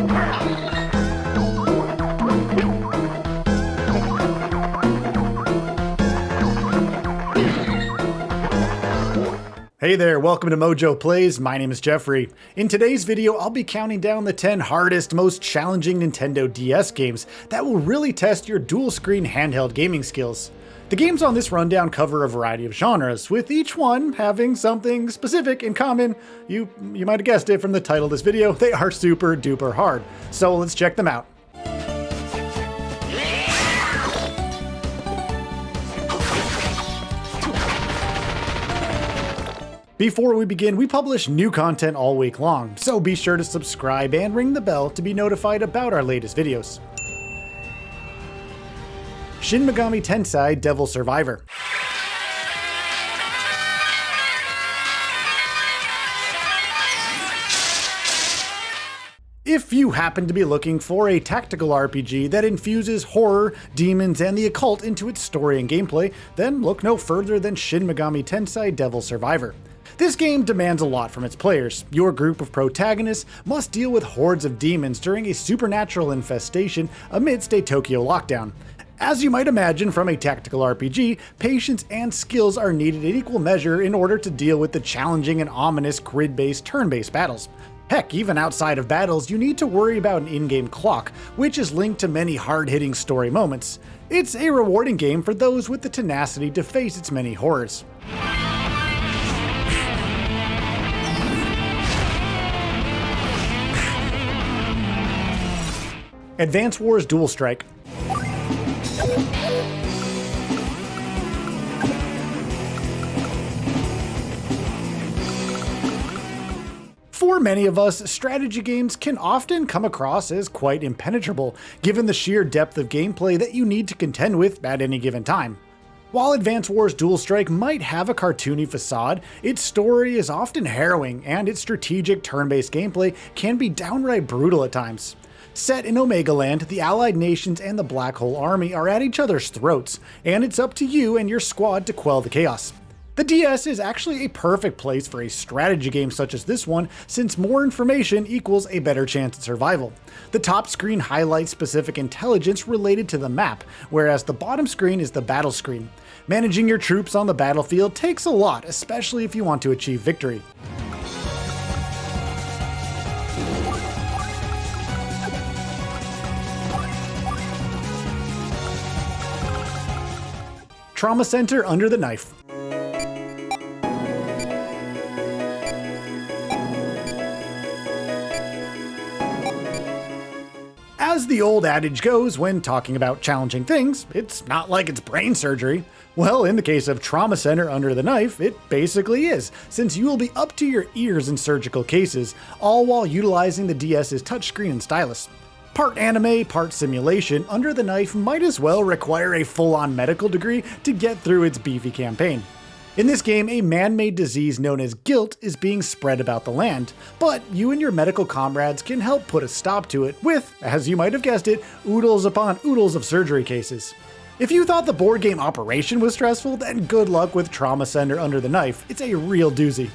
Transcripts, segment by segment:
Hey there, welcome to MojoPlays. My name is Jeffrey. In today's video, I'll be counting down the 10 hardest, most challenging Nintendo DS games that will really test your dual-screen handheld gaming skills. The games on this rundown cover a variety of genres, with each one having something specific in common. You might have guessed it from the title of this video, they are super duper hard. So let's check them out. Before we begin, we publish new content all week long, so be sure to subscribe and ring the bell to be notified about our latest videos. Shin Megami Tensei Devil Survivor. If you happen to be looking for a tactical RPG that infuses horror, demons, and the occult into its story and gameplay, then look no further than Shin Megami Tensei Devil Survivor. This game demands a lot from its players. Your group of protagonists must deal with hordes of demons during a supernatural infestation amidst a Tokyo lockdown. As you might imagine from a tactical RPG, patience and skills are needed in equal measure in order to deal with the challenging and ominous grid-based turn-based battles. Heck, even outside of battles, you need to worry about an in-game clock, which is linked to many hard-hitting story moments. It's a rewarding game for those with the tenacity to face its many horrors. Advance Wars Dual Strike. For many of us, strategy games can often come across as quite impenetrable, given the sheer depth of gameplay that you need to contend with at any given time. While Advance Wars Dual Strike might have a cartoony facade, its story is often harrowing, and its strategic turn-based gameplay can be downright brutal at times. Set in Omega Land, the Allied nations and the Black Hole Army are at each other's throats, and it's up to you and your squad to quell the chaos. The DS is actually a perfect place for a strategy game such as this one, since more information equals a better chance at survival. The top screen highlights specific intelligence related to the map, whereas the bottom screen is the battle screen. Managing your troops on the battlefield takes a lot, especially if you want to achieve victory. Trauma Center Under the Knife. As the old adage goes when talking about challenging things, it's not like it's brain surgery. Well, in the case of Trauma Center Under the Knife, it basically is, since you will be up to your ears in surgical cases, all while utilizing the DS's touchscreen and stylus. Part anime, part simulation, Under the Knife might as well require a full-on medical degree to get through its beefy campaign. In this game, a man-made disease known as guilt is being spread about the land, but you and your medical comrades can help put a stop to it with, as you might have guessed it, oodles upon oodles of surgery cases. If you thought the board game Operation was stressful, then good luck with Trauma Center Under the Knife. It's a real doozy.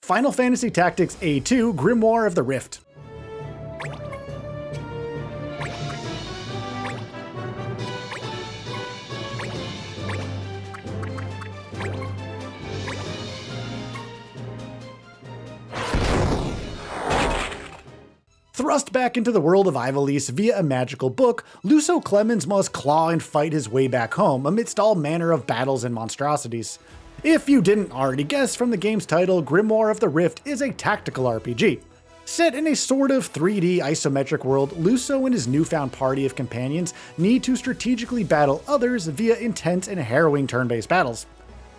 Final Fantasy Tactics A2 Grimoire of the Rift. Thrust back into the world of Ivalice via a magical book, Luso Clemens must claw and fight his way back home amidst all manner of battles and monstrosities. If you didn't already guess from the game's title, Grimoire of the Rift is a tactical RPG. Set in a sort of 3D isometric world, Luso and his newfound party of companions need to strategically battle others via intense and harrowing turn-based battles.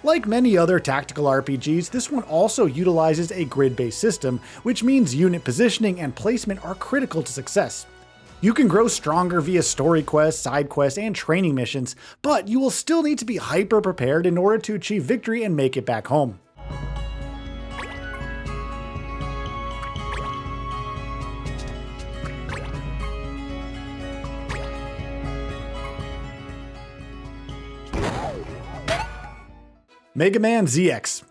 Like many other tactical RPGs, this one also utilizes a grid-based system, which means unit positioning and placement are critical to success. You can grow stronger via story quests, side quests, and training missions, but you will still need to be hyper prepared in order to achieve victory and make it back home. Mega Man ZX.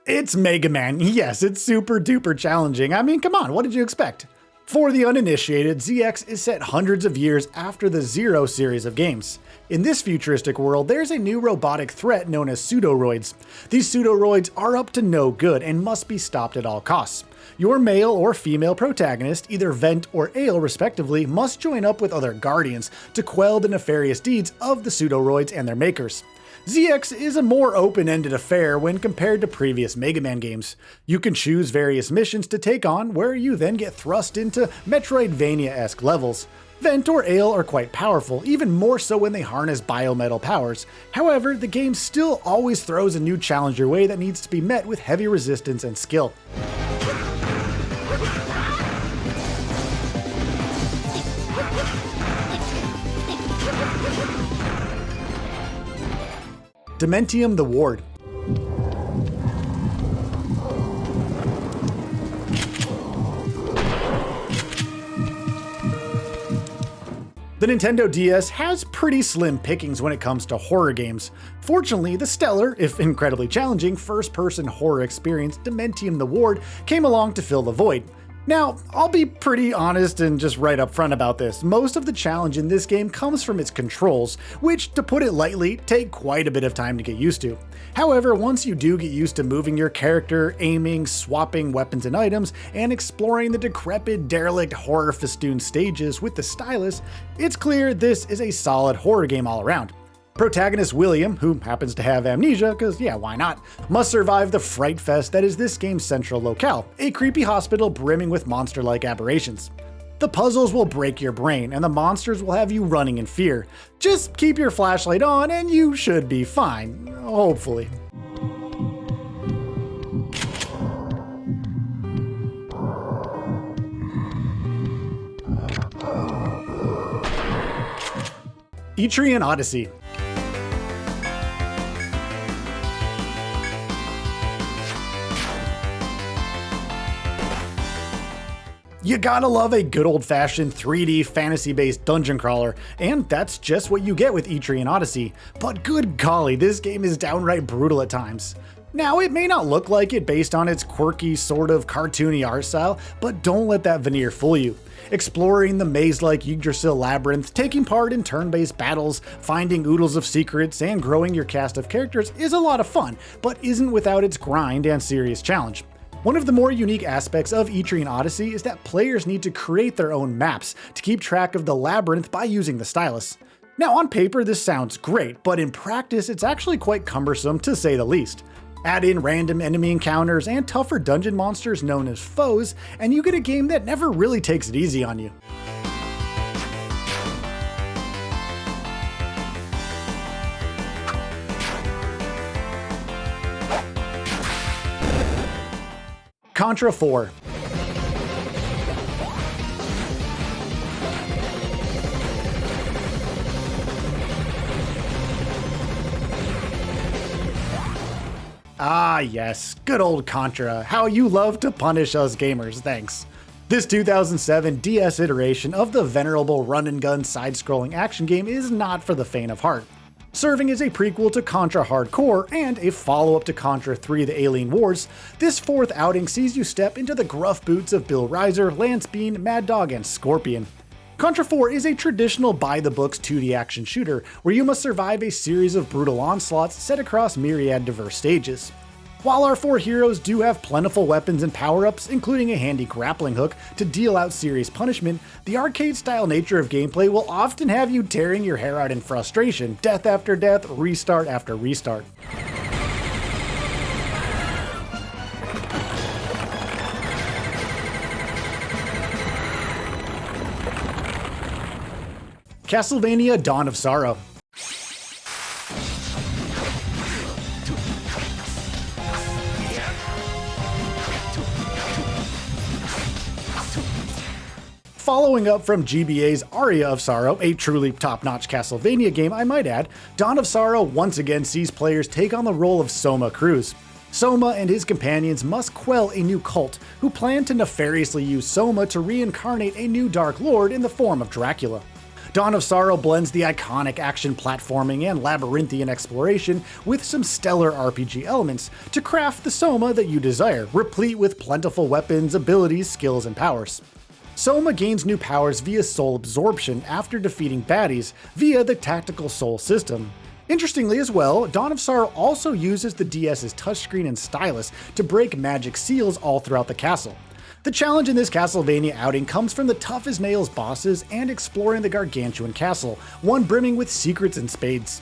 It's Mega Man. Yes, it's super duper challenging. I mean, come on, what did you expect? For the uninitiated, ZX is set hundreds of years after the Zero series of games. In this futuristic world, there's a new robotic threat known as pseudoroids. These pseudoroids are up to no good and must be stopped at all costs. Your male or female protagonist, either Vent or Ale respectively, must join up with other guardians to quell the nefarious deeds of the pseudoroids and their makers. ZX is a more open-ended affair when compared to previous Mega Man games. You can choose various missions to take on, where you then get thrust into Metroidvania-esque levels. Vent or Ale are quite powerful, even more so when they harness biometal powers. However, the game still always throws a new challenge your way that needs to be met with heavy resistance and skill. Dementium the Ward. The Nintendo DS has pretty slim pickings when it comes to horror games. Fortunately, the stellar, if incredibly challenging, first-person horror experience Dementium the Ward came along to fill the void. Now, I'll be pretty honest and just right up front about this. Most of the challenge in this game comes from its controls, which, to put it lightly, take quite a bit of time to get used to. However, once you do get used to moving your character, aiming, swapping weapons and items, and exploring the decrepit, derelict, horror-festooned stages with the stylus, it's clear this is a solid horror game all around. Protagonist William, who happens to have amnesia, cause yeah, why not, must survive the fright fest that is this game's central locale, a creepy hospital brimming with monster-like aberrations. The puzzles will break your brain, and the monsters will have you running in fear. Just keep your flashlight on and you should be fine, hopefully. Etrian Odyssey. You gotta love a good old-fashioned 3D fantasy-based dungeon crawler, and that's just what you get with Etrian Odyssey. But good golly, this game is downright brutal at times. Now, it may not look like it based on its quirky, sort of cartoony art style, but don't let that veneer fool you. Exploring the maze-like Yggdrasil labyrinth, taking part in turn-based battles, finding oodles of secrets, and growing your cast of characters is a lot of fun, but isn't without its grind and serious challenge. One of the more unique aspects of Etrian Odyssey is that players need to create their own maps to keep track of the labyrinth by using the stylus. Now, on paper this sounds great, but in practice it's actually quite cumbersome to say the least. Add in random enemy encounters and tougher dungeon monsters known as foes, and you get a game that never really takes it easy on you. Contra 4. Ah yes, good old Contra, how you love to punish us gamers, thanks. This 2007 DS iteration of the venerable run-and-gun side-scrolling action game is not for the faint of heart. Serving as a prequel to Contra Hardcore and a follow-up to Contra 3 The Alien Wars, this fourth outing sees you step into the gruff boots of Bill Reiser, Lance Bean, Mad Dog, and Scorpion. Contra 4 is a traditional by-the-books 2D action shooter where you must survive a series of brutal onslaughts set across myriad diverse stages. While our four heroes do have plentiful weapons and power-ups, including a handy grappling hook to deal out serious punishment, the arcade-style nature of gameplay will often have you tearing your hair out in frustration, death after death, restart after restart. Castlevania Dawn of Sorrow. Following up from GBA's Aria of Sorrow, a truly top-notch Castlevania game I might add, Dawn of Sorrow once again sees players take on the role of Soma Cruz. Soma and his companions must quell a new cult who plan to nefariously use Soma to reincarnate a new Dark Lord in the form of Dracula. Dawn of Sorrow blends the iconic action platforming and labyrinthian exploration with some stellar RPG elements to craft the Soma that you desire, replete with plentiful weapons, abilities, skills, and powers. Soma gains new powers via soul absorption after defeating baddies via the tactical soul system. Interestingly as well, Dawn of Sorrow also uses the DS's touchscreen and stylus to break magic seals all throughout the castle. The challenge in this Castlevania outing comes from the tough-as-nails bosses and exploring the gargantuan castle, one brimming with secrets and spades.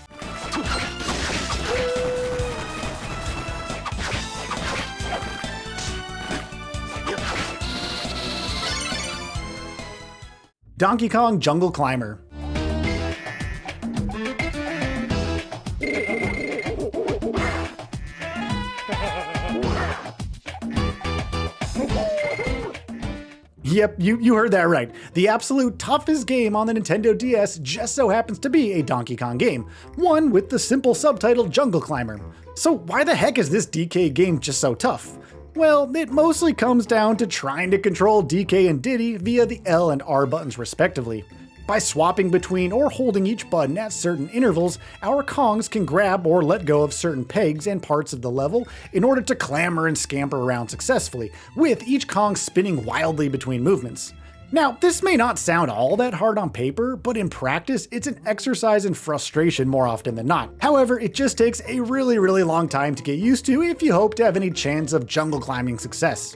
Donkey Kong Jungle Climber. Yep, you heard that right. The absolute toughest game on the Nintendo DS just so happens to be a Donkey Kong game, one with the simple subtitle Jungle Climber. So why the heck is this DK game just so tough? Well, it mostly comes down to trying to control DK and Diddy via the L and R buttons respectively. By swapping between or holding each button at certain intervals, our Kongs can grab or let go of certain pegs and parts of the level in order to clamber and scamper around successfully, with each Kong spinning wildly between movements. Now, this may not sound all that hard on paper, but in practice, it's an exercise in frustration more often than not. However, it just takes a really long time to get used to if you hope to have any chance of jungle climbing success.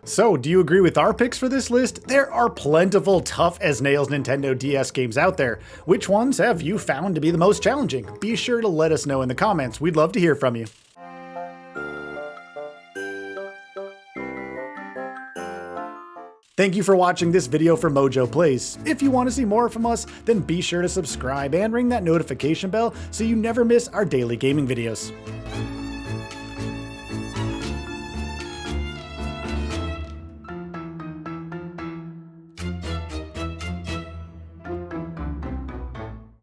So, do you agree with our picks for this list? There are plentiful tough-as-nails Nintendo DS games out there. Which ones have you found to be the most challenging? Be sure to let us know in the comments. We'd love to hear from you. Thank you for watching this video for MojoPlays. If you want to see more from us, then be sure to subscribe and ring that notification bell so you never miss our daily gaming videos.